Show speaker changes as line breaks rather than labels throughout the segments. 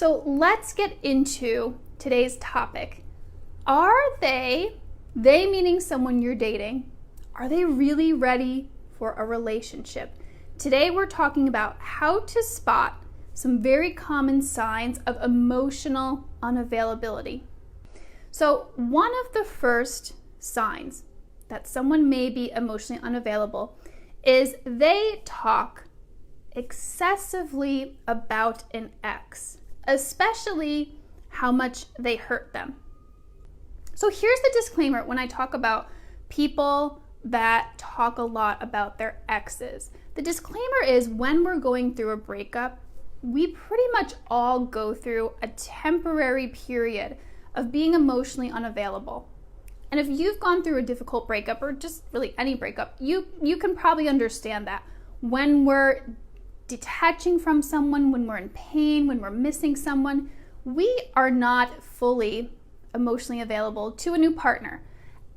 So let's get into today's topic. Are they meaning someone you're dating, are they really ready for a relationship? Today we're talking about how to spot some very common signs of emotional unavailability. So one of the first signs that someone may be emotionally unavailable is they talk excessively about an ex, especially how much they hurt them. So here's the disclaimer when I talk about people that talk a lot about their exes. The disclaimer is when we're going through a breakup, we pretty much all go through a temporary period of being emotionally unavailable. And if you've gone through a difficult breakup or just really any breakup, you can probably understand that when we're detaching from someone, when we're in pain, when we're missing someone, we are not fully emotionally available to a new partner,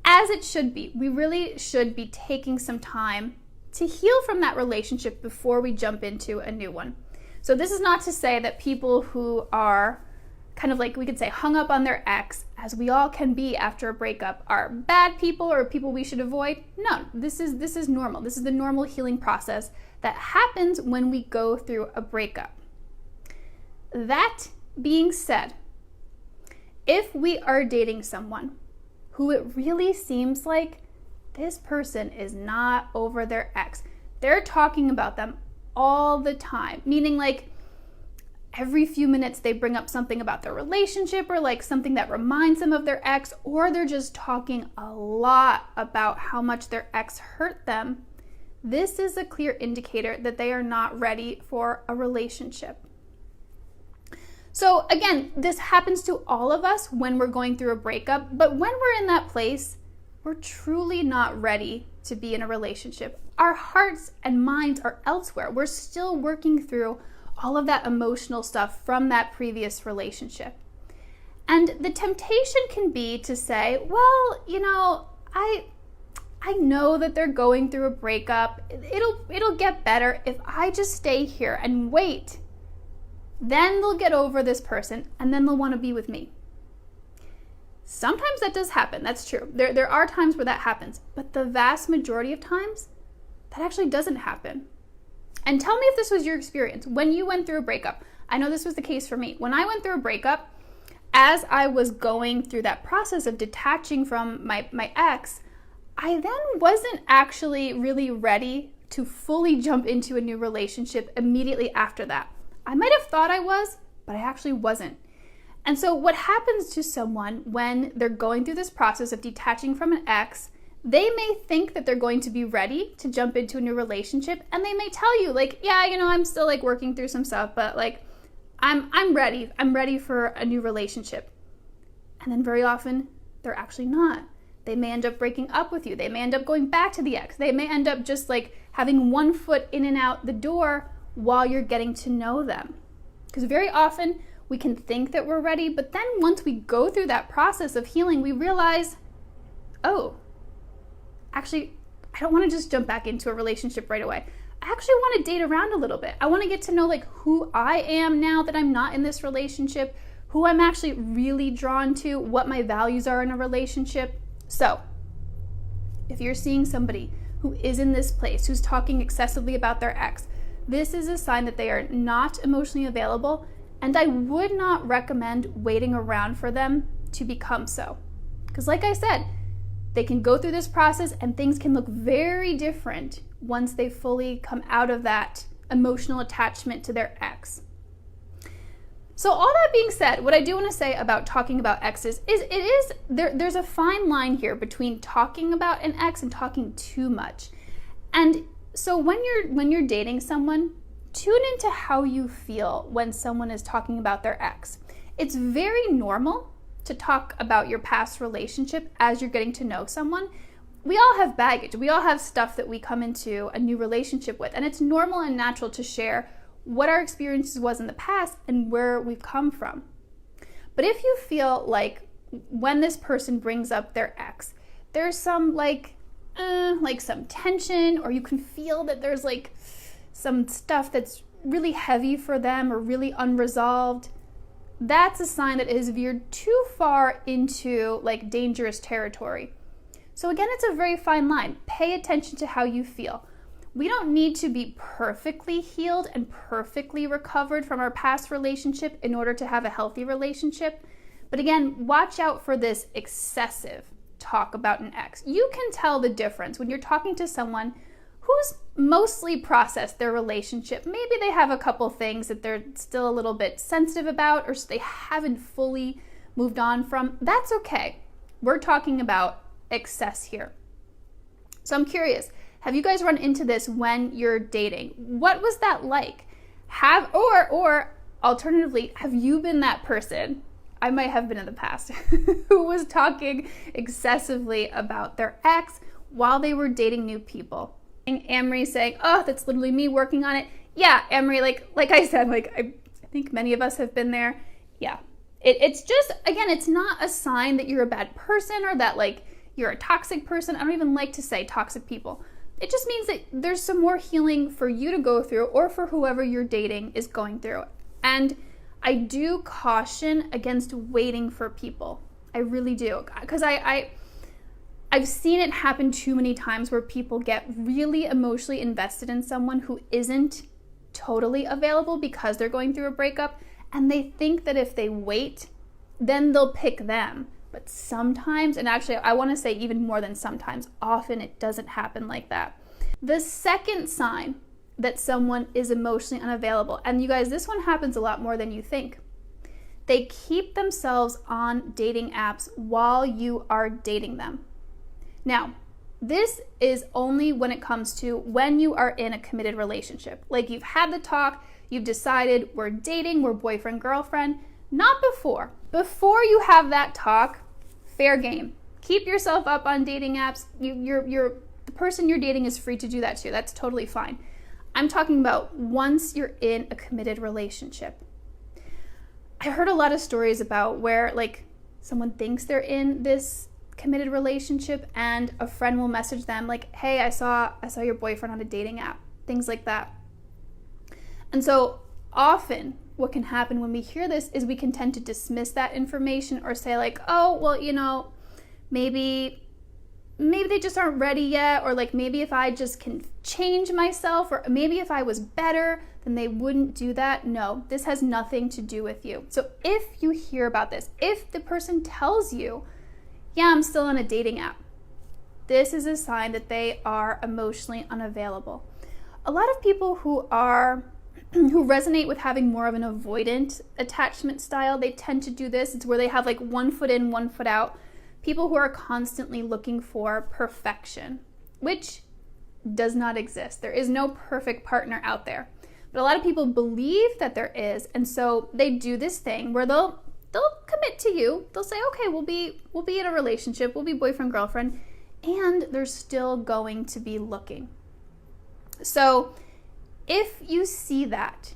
as it should be. We really should be taking some time to heal from that relationship before we jump into a new one. So this is not to say that people who are kind of like, we could say, hung up on their ex, as we all can be after a breakup, are bad people or people we should avoid. No, this is normal. This is the normal healing process that happens when we go through a breakup. That being said, if we are dating someone who it really seems like this person is not over their ex, they're talking about them all the time, meaning like every few minutes they bring up something about their relationship or like something that reminds them of their ex, or they're just talking a lot about how much their ex hurt them, this is a clear indicator that they are not ready for a relationship. So again, this happens to all of us when we're going through a breakup, but when we're in that place, we're truly not ready to be in a relationship. Our hearts and minds are elsewhere. We're still working through all of that emotional stuff from that previous relationship. And the temptation can be to say, well, I know that they're going through a breakup. It'll get better if I just stay here and wait. Then they'll get over this person and then they'll want to be with me. Sometimes that does happen. That's true. There are times where that happens, but the vast majority of times that actually doesn't happen. And tell me if this was your experience when you went through a breakup. I know this was the case for me. When I went through a breakup, as I was going through that process of detaching from my ex, I then wasn't actually really ready to fully jump into a new relationship immediately after that. I might have thought I was, but I actually wasn't. And so what happens to someone when they're going through this process of detaching from an ex, they may think that they're going to be ready to jump into a new relationship, and they may tell you like, yeah, I'm still like working through some stuff, but like I'm ready. I'm ready for a new relationship. And then very often they're actually not. They may end up breaking up with you. They may end up going back to the ex. They may end up just like having one foot in and out the door while you're getting to know them. Because very often we can think that we're ready, but then once we go through that process of healing, we realize, oh, actually, I don't want to just jump back into a relationship right away. I actually want to date around a little bit. I want to get to know like who I am now that I'm not in this relationship, who I'm actually really drawn to, what my values are in a relationship. So if you're seeing somebody who is in this place, who's talking excessively about their ex, this is a sign that they are not emotionally available, and I would not recommend waiting around for them to become so. Because like I said, they can go through this process and things can look very different once they fully come out of that emotional attachment to their ex. So all that being said, what I do want to say about talking about exes is there's a fine line here between talking about an ex and talking too much. And so when you're dating someone, tune into how you feel when someone is talking about their ex. It's very normal to talk about your past relationship as you're getting to know someone. We all have baggage. We all have stuff that we come into a new relationship with, and it's normal and natural to share what our experiences was in the past and where we've come from. But if you feel like when this person brings up their ex, there's some like some tension, or you can feel that there's like some stuff that's really heavy for them or really unresolved, that's a sign that it has veered too far into like dangerous territory. So again, it's a very fine line. Pay attention to how you feel. We don't need to be perfectly healed and perfectly recovered from our past relationship in order to have a healthy relationship. But again, watch out for this excessive talk about an ex. You can tell the difference when you're talking to someone who's mostly processed their relationship. Maybe they have a couple things that they're still a little bit sensitive about, or they haven't fully moved on from. That's okay. We're talking about excess here. So I'm curious, have you guys run into this when you're dating? What was that like? Or alternatively, have you been that person? I might have been in the past who was talking excessively about their ex while they were dating new people. Amory saying, oh, that's literally me working on it. Yeah, Amory, like I said, I think many of us have been there. Yeah, it's just, again, it's not a sign that you're a bad person or that like you're a toxic person. I don't even like to say toxic people. It just means that there's some more healing for you to go through or for whoever you're dating is going through. And I do caution against waiting for people. I really do. Because I've seen it happen too many times where people get really emotionally invested in someone who isn't totally available because they're going through a breakup. And they think that if they wait, then they'll pick them. But sometimes, and actually I want to say even more than sometimes, often it doesn't happen like that. The second sign that someone is emotionally unavailable, and you guys, this one happens a lot more than you think. They keep themselves on dating apps while you are dating them. Now, this is only when it comes to when you are in a committed relationship. Like you've had the talk, you've decided we're dating, we're boyfriend, girlfriend. Not before. Before you have that talk, fair game. Keep yourself up on dating apps. The person you're dating is free to do that too. That's totally fine. I'm talking about once you're in a committed relationship. I heard a lot of stories about where like someone thinks they're in this committed relationship and a friend will message them like, hey, I saw your boyfriend on a dating app, things like that. And so often what can happen when we hear this is we can tend to dismiss that information or say like, oh, well, maybe they just aren't ready yet, or like maybe if I just can change myself, or maybe if I was better, then they wouldn't do that. No, this has nothing to do with you. So if you hear about this, if the person tells you, yeah, I'm still on a dating app, this is a sign that they are emotionally unavailable. A lot of people who resonate with having more of an avoidant attachment style, they tend to do this. It's where they have like one foot in, one foot out. People who are constantly looking for perfection, which does not exist. There is no perfect partner out there. But a lot of people believe that there is, and so they do this thing where they'll commit to you. They'll say, okay, we'll be in a relationship, we'll be boyfriend, girlfriend, and they're still going to be looking. So if you see that,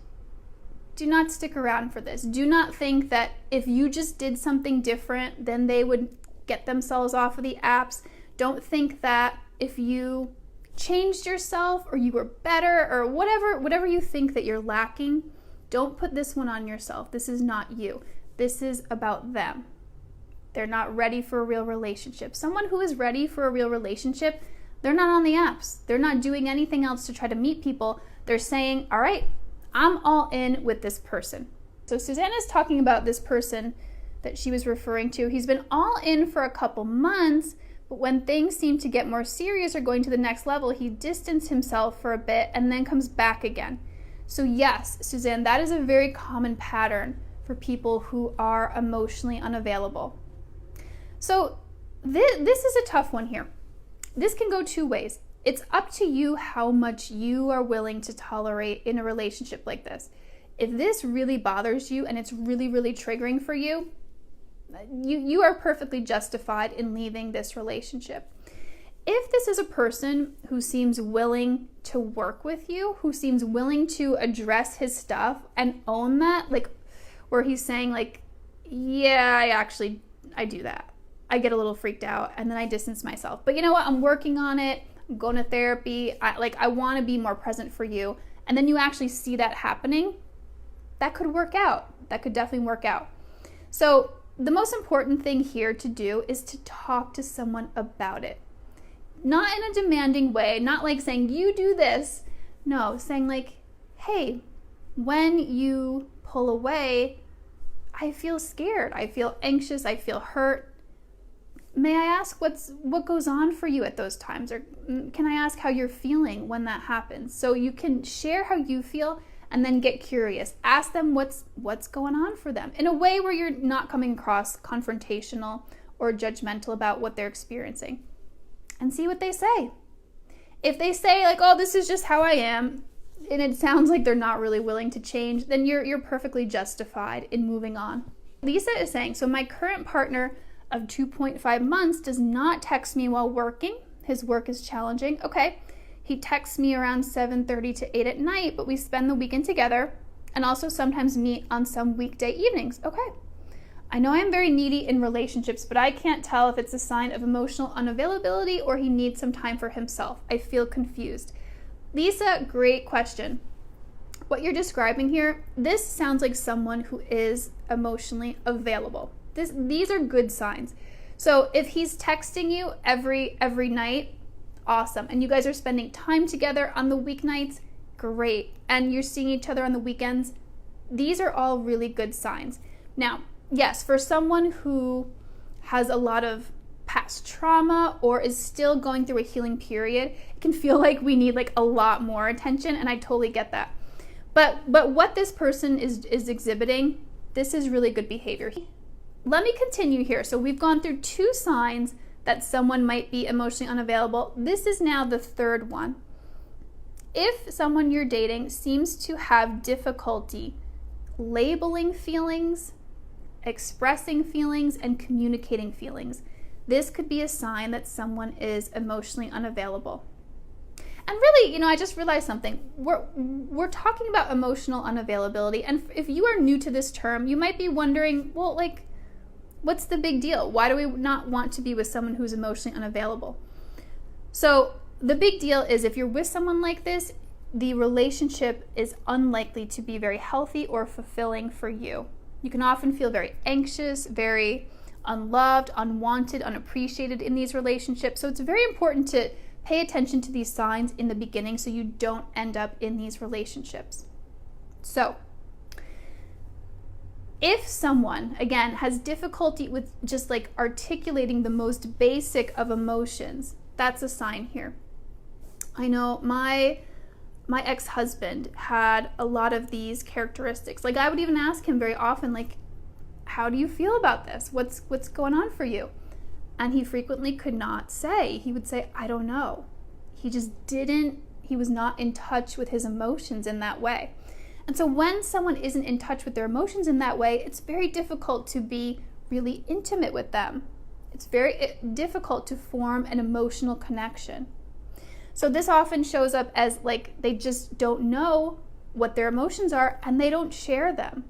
do not stick around for this. Do not think that if you just did something different, then they would get themselves off of the apps. Don't think that if you changed yourself or you were better or whatever you think that you're lacking, don't put this one on yourself. This is not you. This is about them. They're not ready for a real relationship. Someone who is ready for a real relationship, they're not on the apps. They're not doing anything else to try to meet people. They're saying, all right, I'm all in with this person. So Susanna's talking about this person that she was referring to. He's been all in for a couple months, but when things seem to get more serious or going to the next level, he distanced himself for a bit and then comes back again. So yes, Suzanne, that is a very common pattern for people who are emotionally unavailable. So this is a tough one here. This can go two ways. It's up to you how much you are willing to tolerate in a relationship like this. If this really bothers you and it's really, really triggering for you, you are perfectly justified in leaving this relationship. If this is a person who seems willing to work with you, who seems willing to address his stuff and own that, like where he's saying like, yeah, I do that. I get a little freaked out and then I distance myself. But you know what? I'm working on it. I'm going to therapy. I want to be more present for you. And then you actually see that happening. That could work out. that could definitely work out. So the most important thing here to do is to talk to someone about it. Not in a demanding way, not like saying, you do this. No, saying like, hey, when you pull away, I feel scared, I feel anxious, I feel hurt. May I ask what goes on for you at those times? Or can I ask how you're feeling when that happens? So you can share how you feel and then get curious. Ask them what's going on for them in a way where you're not coming across confrontational or judgmental about what they're experiencing. And see what they say. If they say like, oh, this is just how I am, and it sounds like they're not really willing to change, then you're perfectly justified in moving on. Lisa is saying, so my current partner of 2.5 months does not text me while working. His work is challenging. Okay. He texts me around 7:30 to 8 at night, but we spend the weekend together and also sometimes meet on some weekday evenings. Okay. I know I am very needy in relationships, but I can't tell if it's a sign of emotional unavailability or he needs some time for himself. I feel confused. Lisa, great question. What you're describing here, this sounds like someone who is emotionally available. These are good signs. So if he's texting you every night, awesome. And you guys are spending time together on the weeknights, great. And you're seeing each other on the weekends, these are all really good signs. Now, yes, for someone who has a lot of past trauma or is still going through a healing period, it can feel like we need like a lot more attention, and I totally get that. But what this person is exhibiting, this is really good behavior. Let me continue here. So we've gone through 2 signs that someone might be emotionally unavailable. This is now the third one. If someone you're dating seems to have difficulty labeling feelings, expressing feelings, and communicating feelings, this could be a sign that someone is emotionally unavailable. And really, I just realized something. We're talking about emotional unavailability, and if you are new to this term, you might be wondering, well, like, what's the big deal? Why do we not want to be with someone who's emotionally unavailable? So the big deal is if you're with someone like this, the relationship is unlikely to be very healthy or fulfilling for you. You can often feel very anxious, very unloved, unwanted, unappreciated in these relationships. So it's very important to pay attention to these signs in the beginning so you don't end up in these relationships. So if someone, again, has difficulty with just like articulating the most basic of emotions, that's a sign here. I know my ex-husband had a lot of these characteristics. Like I would even ask him very often, like, how do you feel about this? What's going on for you? And he frequently could not say. He would say, I don't know. He was not in touch with his emotions in that way. And so when someone isn't in touch with their emotions in that way, it's very difficult to be really intimate with them. It's very difficult to form an emotional connection. So this often shows up as like they just don't know what their emotions are and they don't share them.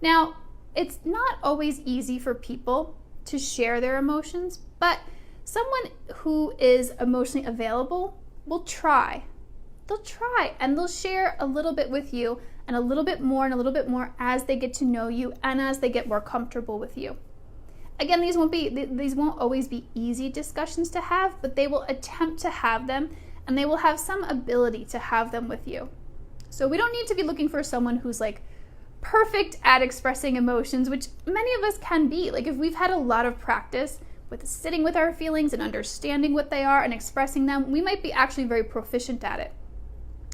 Now, it's not always easy for people to share their emotions, but someone who is emotionally available will try. They'll try and they'll share a little bit with you and a little bit more as they get to know you and as they get more comfortable with you. Again, these won't always be easy discussions to have, but they will attempt to have them and they will have some ability to have them with you. So we don't need to be looking for someone who's like perfect at expressing emotions, which many of us can be. Like if we've had a lot of practice with sitting with our feelings and understanding what they are and expressing them, we might be actually very proficient at it.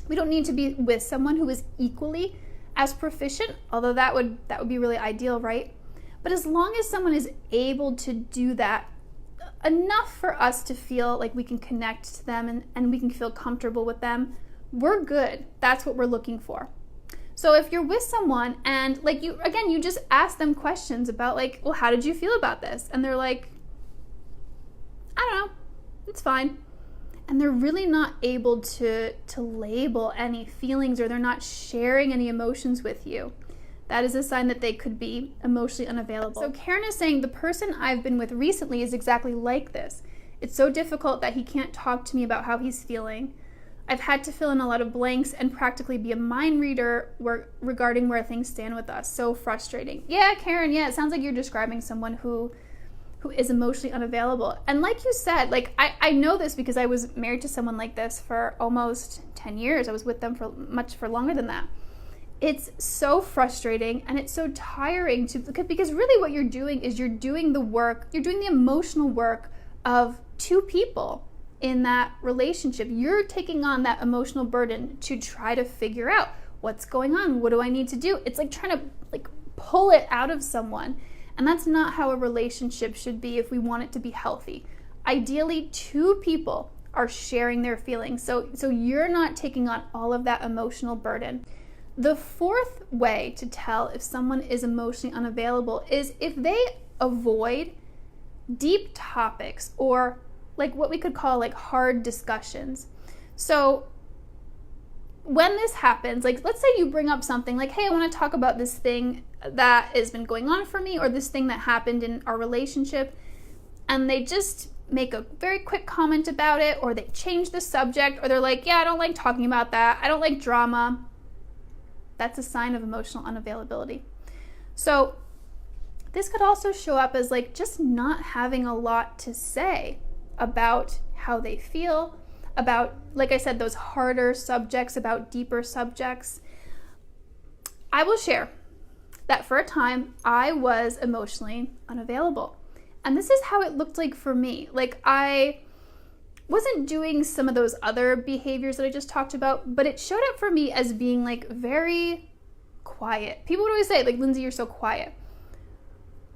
We don't need to be with someone who is equally as proficient, although that would be really ideal, right? But as long as someone is able to do that enough for us to feel like we can connect to them and we can feel comfortable with them, we're good. That's what we're looking for. So if you're with someone and like you just ask them questions about like, well, how did you feel about this? And they're like, I don't know, it's fine. And they're really not able to label any feelings or they're not sharing any emotions with you. That is a sign that they could be emotionally unavailable. So Karen is saying, the person I've been with recently is exactly like this. It's so difficult that he can't talk to me about how he's feeling. I've had to fill in a lot of blanks and practically be a mind reader regarding where things stand with us. So frustrating. Yeah, Karen, yeah, it sounds like you're describing someone who is emotionally unavailable. And like you said, like I know this because I was married to someone like this for almost 10 years. I was with them for longer than that. It's so frustrating and it's so tiring because really what you're doing is you're doing the work, you're doing the emotional work of two people in that relationship. You're taking on that emotional burden to try to figure out what's going on. What do I need to do? It's like trying to like pull it out of someone. And that's not how a relationship should be if we want it to be healthy. Ideally, two people are sharing their feelings. So you're not taking on all of that emotional burden. The fourth way to tell if someone is emotionally unavailable is if they avoid deep topics or like what we could call like hard discussions. So when this happens, like let's say you bring up something like, hey, I want to talk about this thing that has been going on for me or this thing that happened in our relationship, and they just make a very quick comment about it, or they change the subject, or they're like, yeah, I don't like talking about that. I don't like drama. That's a sign of emotional unavailability. So this could also show up as like just not having a lot to say about how they feel, about, like I said, those harder subjects, about deeper subjects. I will share that for a time I was emotionally unavailable. And this is how it looked like for me. Like I wasn't doing some of those other behaviors that I just talked about, but it showed up for me as being like very quiet. People would always say, like, Lindsay, you're so quiet.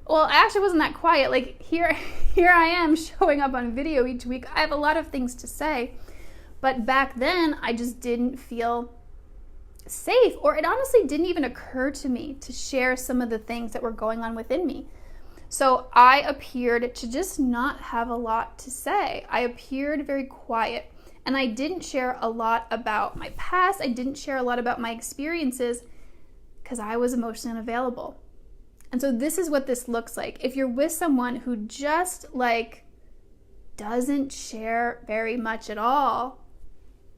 Well, I actually wasn't that quiet. Like here I am showing up on video each week. I have a lot of things to say, but back then I just didn't feel safe, or it honestly didn't even occur to me to share some of the things that were going on within me. So I appeared to just not have a lot to say. I appeared very quiet, and I didn't share a lot about my past. I didn't share a lot about my experiences because I was emotionally unavailable. And so this is what this looks like. If you're with someone who just like doesn't share very much at all,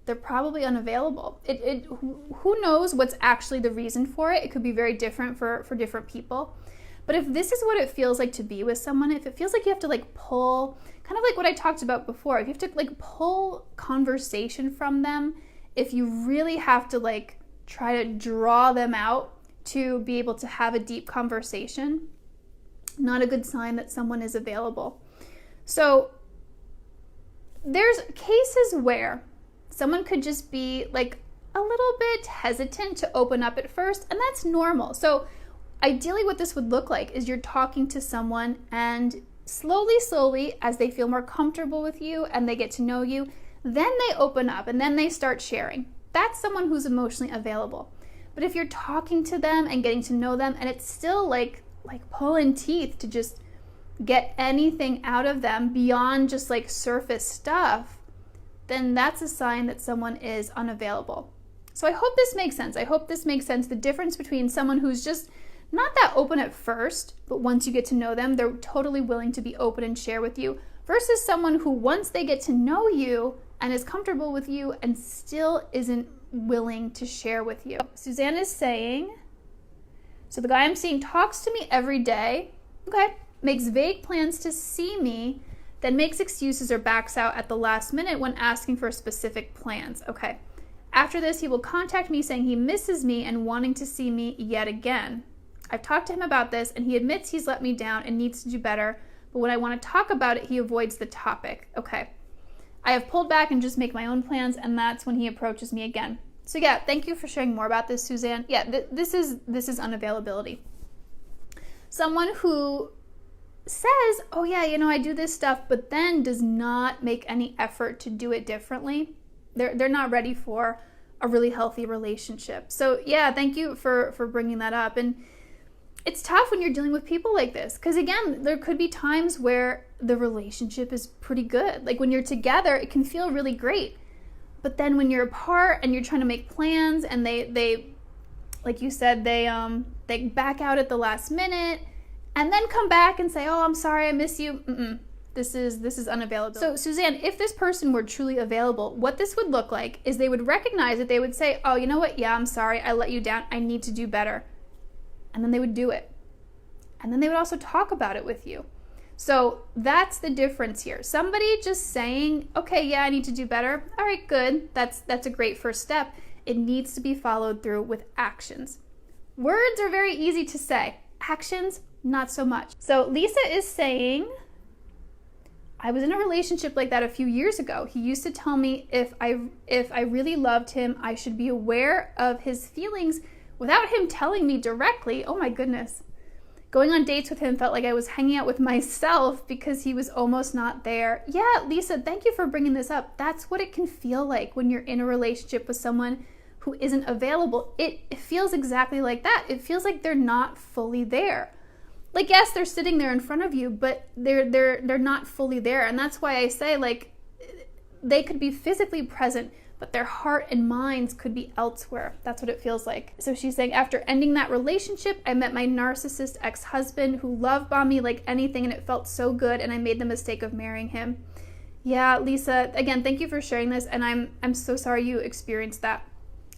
they're probably unavailable. Who knows what's actually the reason for it? It could be very different for different people. But if this is what it feels like to be with someone, if it feels like you have to like pull, kind of like what I talked about before, if you have to like pull conversation from them, if you really have to like try to draw them out to be able to have a deep conversation, not a good sign that someone is available. So there's cases where someone could just be like a little bit hesitant to open up at first, and that's normal. So ideally what this would look like is you're talking to someone, and slowly, as they feel more comfortable with you and they get to know you, then they open up and then they start sharing. That's someone who's emotionally available. But if you're talking to them and getting to know them and it's still like pulling teeth to just get anything out of them beyond just like surface stuff, then that's a sign that someone is unavailable. So I hope this makes sense. I hope this makes sense. The difference between someone who's just not that open at first, but once you get to know them, they're totally willing to be open and share with you, versus someone who once they get to know you and is comfortable with you and still isn't willing to share with you. Suzanne is saying, so the guy I'm seeing talks to me every day, okay, makes vague plans to see me, then makes excuses or backs out at the last minute when asking for specific plans. Okay. After this, he will contact me saying he misses me and wanting to see me yet again. I've talked to him about this and he admits he's let me down and needs to do better, but when I want to talk about it, he avoids the topic. Okay. I have pulled back and just make my own plans, and that's when he approaches me again. So yeah, thank you for sharing more about this, Suzanne. Yeah, this is unavailability. Someone who says, oh yeah, I do this stuff, but then does not make any effort to do it differently. They're not ready for a really healthy relationship. So yeah, thank you for bringing that up. And it's tough when you're dealing with people like this, because again, there could be times where the relationship is pretty good. Like when you're together, it can feel really great. But then when you're apart and you're trying to make plans and they like you said, they back out at the last minute and then come back and say, oh, I'm sorry, I miss you. This is unavailable. So Suzanne, if this person were truly available, what this would look like is they would recognize it. They would say, oh, you know what? Yeah, I'm sorry. I let you down. I need to do better. And then they would do it. And then they would also talk about it with you. So that's the difference here. Somebody just saying, okay, yeah, I need to do better. All right, good. That's a great first step. It needs to be followed through with actions. Words are very easy to say. Actions, not so much. So Lisa is saying, I was in a relationship like that a few years ago. He used to tell me if I really loved him, I should be aware of his feelings without him telling me directly. Oh my goodness. Going on dates with him felt like I was hanging out with myself because he was almost not there. Yeah, Lisa, thank you for bringing this up. That's what it can feel like when you're in a relationship with someone who isn't available. It feels exactly like that. It feels like they're not fully there. Like, yes, they're sitting there in front of you, but they're not fully there. And that's why I say, like, they could be physically present, but their heart and minds could be elsewhere. That's what it feels like. So she's saying, after ending that relationship, I met my narcissist ex-husband who love bombed me like anything, and it felt so good, and I made the mistake of marrying him. Yeah, Lisa, again, thank you for sharing this, and I'm so sorry you experienced that.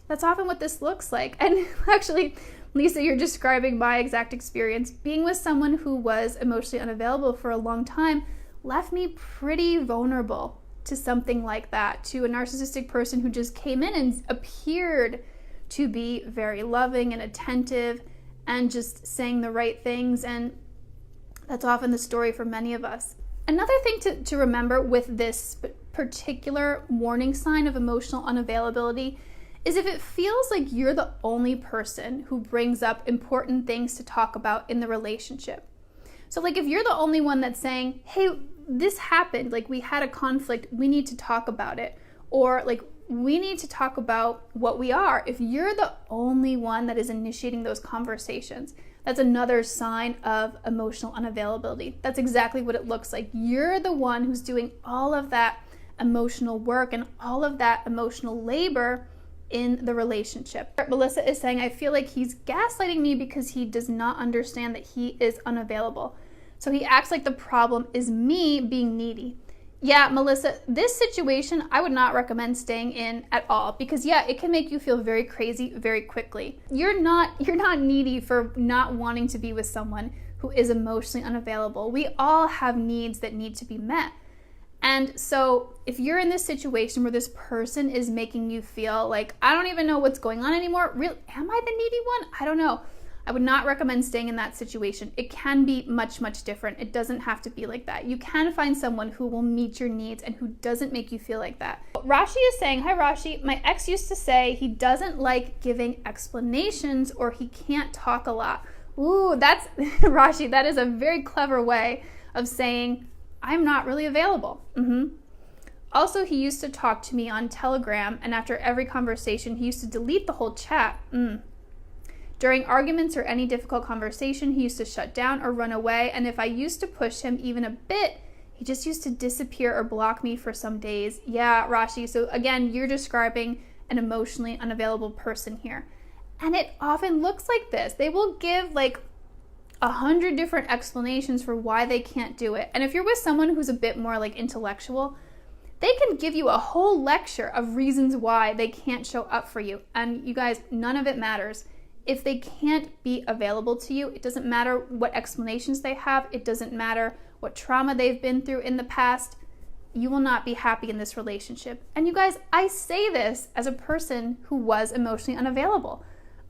That's often what this looks like. And actually, Lisa, you're describing my exact experience. Being with someone who was emotionally unavailable for a long time left me pretty vulnerable to something like that, to a narcissistic person who just came in and appeared to be very loving and attentive and just saying the right things. And that's often the story for many of us. Another thing to remember with this particular warning sign of emotional unavailability is if it feels like you're the only person who brings up important things to talk about in the relationship. So like if you're the only one that's saying, hey, this happened, like we had a conflict, we need to talk about it. Or like we need to talk about what we are. If you're the only one that is initiating those conversations, that's another sign of emotional unavailability. That's exactly what it looks like. You're the one who's doing all of that emotional work and all of that emotional labor in the relationship. Melissa is saying, I feel like he's gaslighting me because he does not understand that he is unavailable. So he acts like the problem is me being needy. Yeah, Melissa, this situation I would not recommend staying in at all because yeah, it can make you feel very crazy very quickly. You're not needy for not wanting to be with someone who is emotionally unavailable. We all have needs that need to be met. And so if you're in this situation where this person is making you feel like, I don't even know what's going on anymore, am I the needy one? I don't know. I would not recommend staying in that situation. It can be much, much different. It doesn't have to be like that. You can find someone who will meet your needs and who doesn't make you feel like that. Rashi is saying, hi Rashi, my ex used to say he doesn't like giving explanations or he can't talk a lot. Ooh, that's, Rashi, that is a very clever way of saying, I'm not really available. Also, he used to talk to me on Telegram, and after every conversation, he used to delete the whole chat. During arguments or any difficult conversation, he used to shut down or run away, and if I used to push him even a bit, he just used to disappear or block me for some days. Yeah, Rashi, so again, you're describing an emotionally unavailable person here. And it often looks like this. They will give like 100 different explanations for why they can't do it. And if you're with someone who's a bit more like intellectual, they can give you a whole lecture of reasons why they can't show up for you. And you guys, none of it matters. If they can't be available to you, it doesn't matter what explanations they have. It doesn't matter what trauma they've been through in the past. You will not be happy in this relationship. And you guys, I say this as a person who was emotionally unavailable.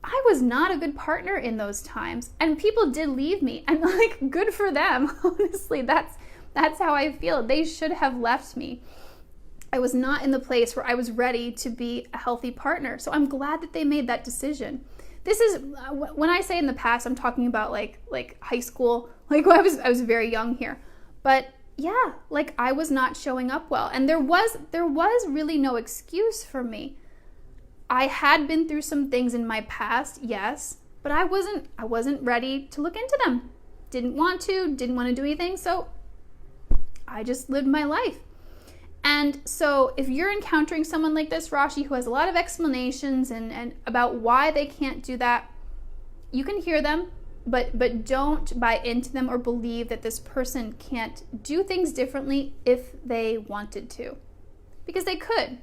I was not a good partner in those times, and people did leave me, and like, good for them. Honestly, that's how I feel. They should have left me. I was not in the place where I was ready to be a healthy partner. So I'm glad that they made that decision. This is, when I say in the past, I'm talking about like high school, like when I was very young here. But yeah, like I was not showing up well, and there was really no excuse for me. I had been through some things in my past, yes, but I wasn't ready to look into them. Didn't want to do anything, so I just lived my life. And so if you're encountering someone like this, Rashi, who has a lot of explanations and about why they can't do that, you can hear them, but don't buy into them or believe that this person can't do things differently if they wanted to, because they could.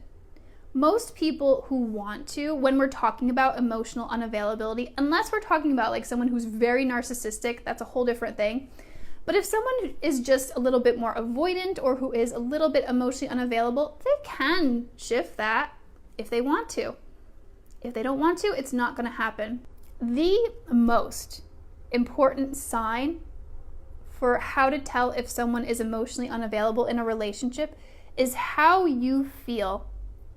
Most people who want to, when we're talking about emotional unavailability, unless we're talking about like someone who's very narcissistic, that's a whole different thing. But if someone is just a little bit more avoidant or who is a little bit emotionally unavailable, they can shift that if they want to. If they don't want to, it's not going to happen. The most important sign for how to tell if someone is emotionally unavailable in a relationship is how you feel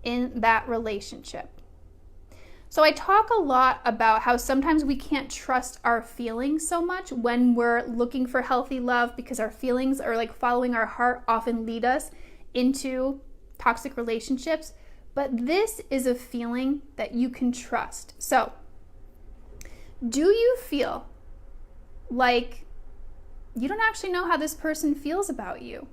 in that relationship. So I talk a lot about how sometimes we can't trust our feelings so much when we're looking for healthy love, because our feelings or like following our heart often lead us into toxic relationships. But this is a feeling that you can trust. So, do you feel like you don't actually know how this person feels about you?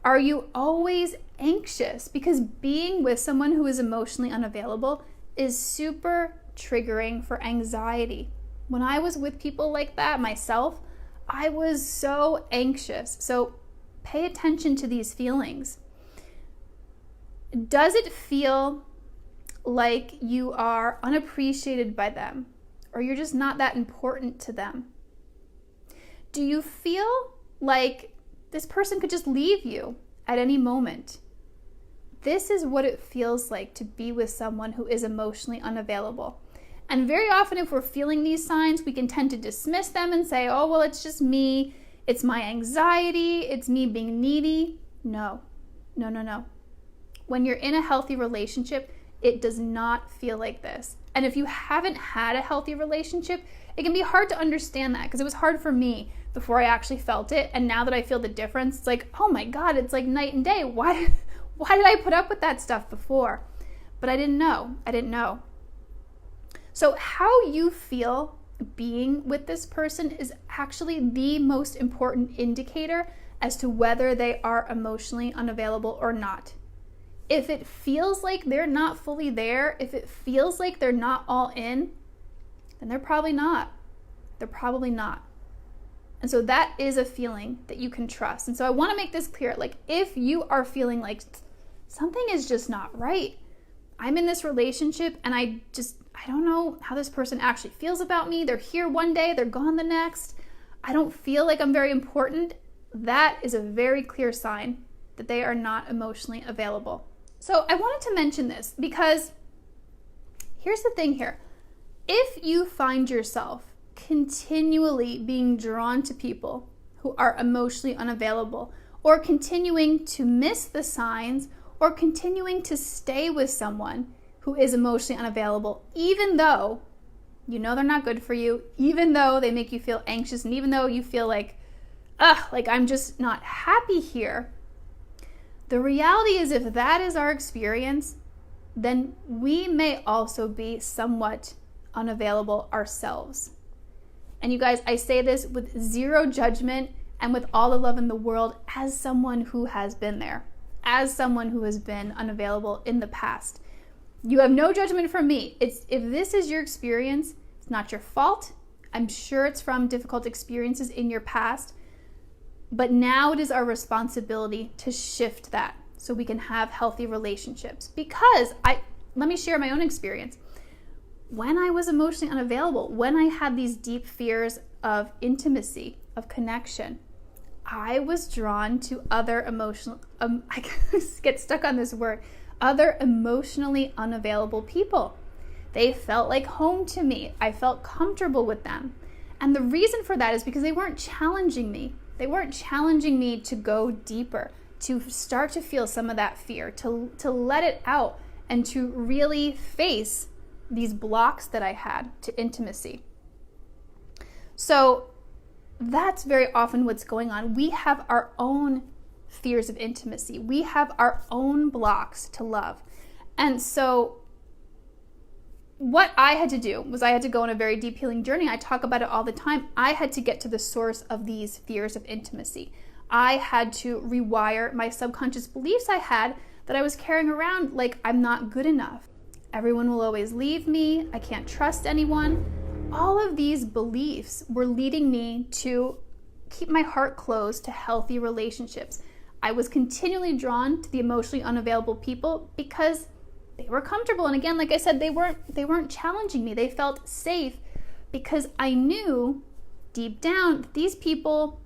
Are you always anxious? Because being with someone who is emotionally unavailable is super triggering for anxiety. When I was with people like that myself, I was so anxious. So pay attention to these feelings. Does it feel like you are unappreciated by them, or you're just not that important to them? Do you feel like this person could just leave you at any moment? This is what it feels like to be with someone who is emotionally unavailable. And very often if we're feeling these signs, we can tend to dismiss them and say, oh, well, it's just me. It's my anxiety. It's me being needy. No. When you're in a healthy relationship, it does not feel like this. And if you haven't had a healthy relationship, it can be hard to understand that, because it was hard for me before I actually felt it. And now that I feel the difference, it's like, oh my God, it's like night and day. Why did I put up with that stuff before? But I didn't know. So how you feel being with this person is actually the most important indicator as to whether they are emotionally unavailable or not. If it feels like they're not fully there, if it feels like they're not all in, then they're probably not. And so that is a feeling that you can trust. And so I want to make this clear. Like, if you are feeling like something is just not right, I'm in this relationship and I don't know how this person actually feels about me. They're here one day, they're gone the next. I don't feel like I'm very important. That is a very clear sign that they are not emotionally available. So I wanted to mention this because here's the thing here. If you find yourself continually being drawn to people who are emotionally unavailable, or continuing to miss the signs, or continuing to stay with someone who is emotionally unavailable, even though you know they're not good for you, even though they make you feel anxious, and even though you feel like I'm just not happy here, the reality is, if that is our experience, then we may also be somewhat unavailable ourselves. And you guys, I say this with zero judgment and with all the love in the world, as someone who has been there, as someone who has been unavailable in the past. You have no judgment from me. If this is your experience, it's not your fault. I'm sure it's from difficult experiences in your past. But now it is our responsibility to shift that so we can have healthy relationships. Because let me share my own experience. When I was emotionally unavailable, when I had these deep fears of intimacy, of connection, I was drawn to other I get stuck on this word, other emotionally unavailable people. They felt like home to me. I felt comfortable with them. And the reason for that is because they weren't challenging me. They weren't challenging me to go deeper, to start to feel some of that fear, to let it out, and to really face these blocks that I had to intimacy. So that's very often what's going on. We have our own fears of intimacy. We have our own blocks to love. And so what I had to do was I had to go on a very deep healing journey. I talk about it all the time. I had to get to the source of these fears of intimacy. I had to rewire my subconscious beliefs I had that I was carrying around, like I'm not good enough. Everyone will always leave me. I can't trust anyone. All of these beliefs were leading me to keep my heart closed to healthy relationships. I was continually drawn to the emotionally unavailable people because they were comfortable. And again, like I said, they weren't challenging me. They felt safe because I knew deep down that these people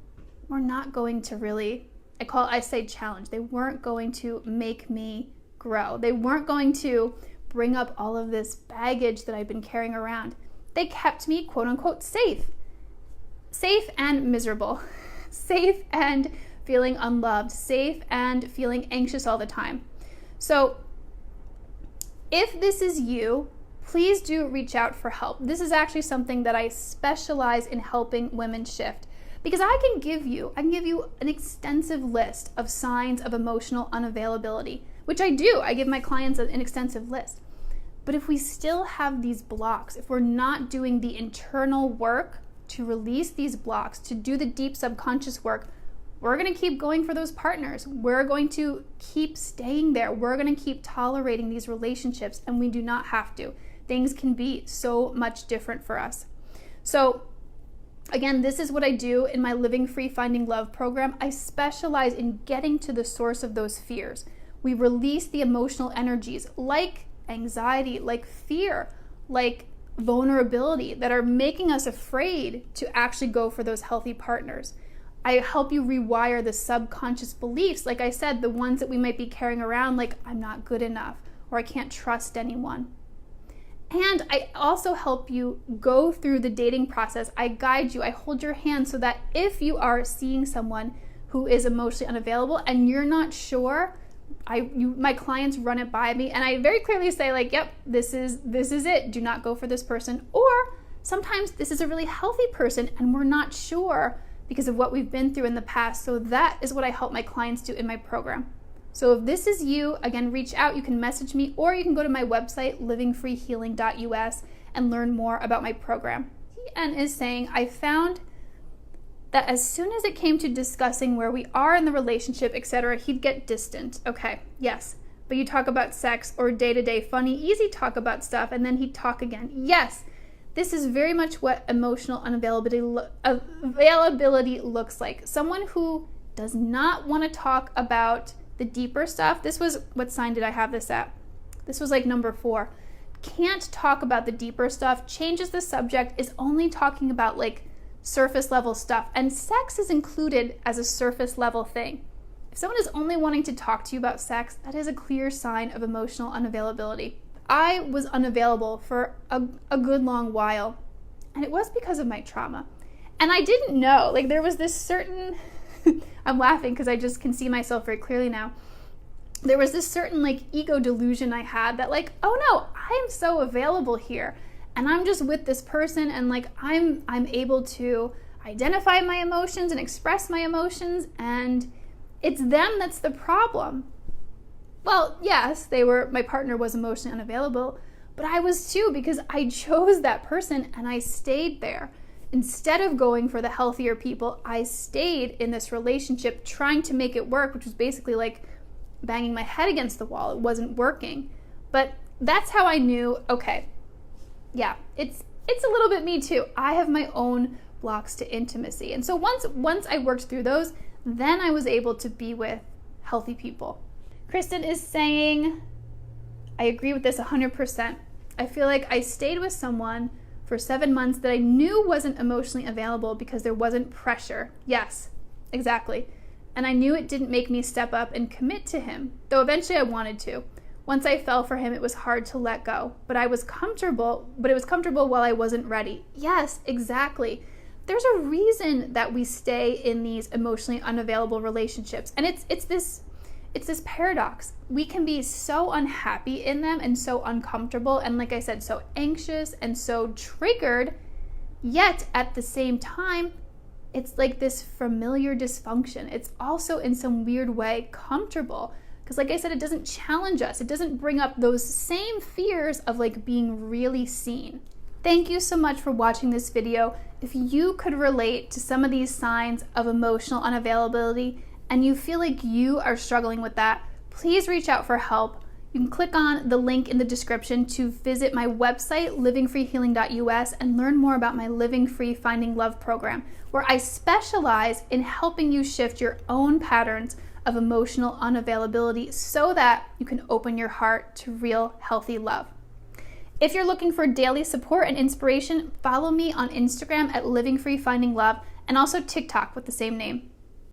were not going to really, I say challenge. They weren't going to make me grow. They weren't going to bring up all of this baggage that I've been carrying around. They kept me, quote unquote, safe and miserable, safe and feeling unloved, safe and feeling anxious all the time. So if this is you, please do reach out for help. This is actually something that I specialize in helping women shift, because I can give you an extensive list of signs of emotional unavailability, which I do. I give my clients an extensive list. But if we still have these blocks, if we're not doing the internal work to release these blocks, to do the deep subconscious work, we're going to keep going for those partners. We're going to keep staying there. We're going to keep tolerating these relationships, and we do not have to. Things can be so much different for us. So again, this is what I do in my Living Free Finding Love program. I specialize in getting to the source of those fears. We release the emotional energies like anxiety, like fear, like vulnerability that are making us afraid to actually go for those healthy partners. I help you rewire the subconscious beliefs, like I said, the ones that we might be carrying around, like I'm not good enough or I can't trust anyone. And I also help you go through the dating process. I guide you, I hold your hand so that if you are seeing someone who is emotionally unavailable and you're not sure, my clients run it by me and I very clearly say like, yep, this is it. Do not go for this person. Or sometimes this is a really healthy person and we're not sure because of what we've been through in the past. So that is what I help my clients do in my program. So if this is you, again, reach out. You can message me or you can go to my website, livingfreehealing.us, and learn more about my program. And is saying, I found that as soon as it came to discussing where we are in the relationship, etc., he'd get distant. Okay, yes, but you talk about sex or day-to-day funny, easy talk about stuff, and then he'd talk again. Yes, this is very much what emotional unavailability looks like. Someone who does not want to talk about the deeper stuff. This was, what sign did I have this at? This was like number 4. Can't talk about the deeper stuff, changes the subject, is only talking about like surface level stuff. And sex is included as a surface level thing. If someone is only wanting to talk to you about sex, that is a clear sign of emotional unavailability. I was unavailable for a good long while, and it was because of my trauma. And I didn't know, like there was this certain, I'm laughing because I just can see myself very clearly now. There was this certain like ego delusion I had that like, oh no, I'm so available here. And I'm just with this person and like I'm able to identify my emotions and express my emotions, and it's them that's the problem. Well, yes, my partner was emotionally unavailable, but I was too, because I chose that person and I stayed there. Instead of going for the healthier people, I stayed in this relationship trying to make it work, which was basically like banging my head against the wall. It wasn't working. But that's how I knew, okay, yeah, it's a little bit me too. I have my own blocks to intimacy. And so once I worked through those, then I was able to be with healthy people. Kristen is saying, I agree with this 100%. I feel like I stayed with someone for 7 months that I knew wasn't emotionally available because there wasn't pressure. Yes, exactly. And I knew it didn't make me step up and commit to him, though eventually I wanted to. Once I fell for him, it was hard to let go, but it was comfortable while I wasn't ready. Yes, exactly. There's a reason that we stay in these emotionally unavailable relationships. And it's this paradox. We can be so unhappy in them and so uncomfortable and, like I said, so anxious and so triggered, yet at the same time, it's like this familiar dysfunction. It's also in some weird way comfortable because, like I said, it doesn't challenge us. It doesn't bring up those same fears of like being really seen. Thank you so much for watching this video. If you could relate to some of these signs of emotional unavailability and you feel like you are struggling with that, please reach out for help. You can click on the link in the description to visit my website, livingfreehealing.us, and learn more about my Living Free Finding Love program, where I specialize in helping you shift your own patterns of emotional unavailability so that you can open your heart to real, healthy love. If you're looking for daily support and inspiration, follow me on Instagram at Living Free Finding Love and also TikTok with the same name.